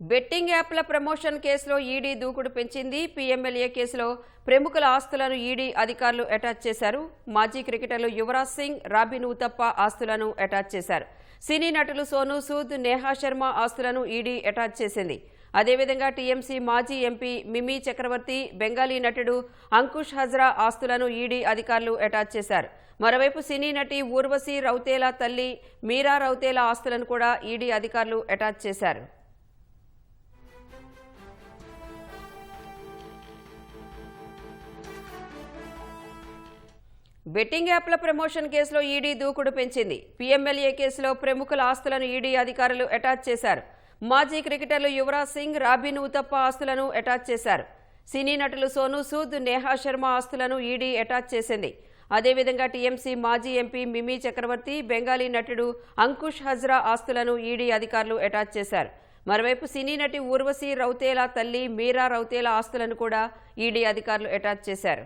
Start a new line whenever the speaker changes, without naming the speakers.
Betting యాప్ల promotion కేసులో ED దూకుడు పెంచింది. పీఎంఎల్ఏ కేసులో ప్రముఖుల ఆస్తులను ఈడీ అధికారులు అటాచ్ చేశారు. మాజీ క్రికెటర్లు యువరాజ్ సింగ్, రాబిన్ ఉతప్ప ఆస్తులను అటాచ్ చేశారు. సినీ నటులు సోనూ సూద్, నేహా శర్మ ఆస్తులను ఈడీ అటాచ్ చేసింది. అదేవిధంగా టీఎంసీ మాజీ ఎంపీ మిమీ చక్రవర్తి, బెంగాలీ నటుడు అంకుష్ హజ్రా ఆస్తులను ఈడీ అధికారులు అటాచ్ చేశారు. మరోవైపు సినీ నటి ఊర్వశి రౌతేలా తల్లి మీరా రౌతేలా ఆస్తులను కూడా ఈడీ అధికారులు అటాచ్ చేశారు. బెట్టింగ్ యాప్ల ప్రమోషన్ కేసులో ఈడీ దూకుడు పెంచింది. పీఎంఎల్ఏ కేసులో ప్రముఖుల ఆస్తులను ఈడీ అధికారులు అటాచ్ చేశారు. మాజీ క్రికెటర్లు యువరాజ్ సింగ్, రాబిన్ ఉతప్ప ఆస్తులను అటాచ్ చేశారు. సినీ నటులు సోనూ సూద్, నేహా శర్మ ఆస్తులను ఈడీ అటాచ్ చేసింది. అదేవిధంగా టీఎంసీ మాజీ ఎంపీ మిమీ చక్రవర్తి, బెంగాలీ నటుడు అంకుష్ హజ్రా ఆస్తులను ఈడీ అధికారులు అటాచ్ చేశారు. మరోవైపు సినీ నటి ఊర్వశి రౌతేలా తల్లి మీరా రౌతేలా ఆస్తులను కూడా ఈడీ అధికారులు అటాచ్ చేశారు.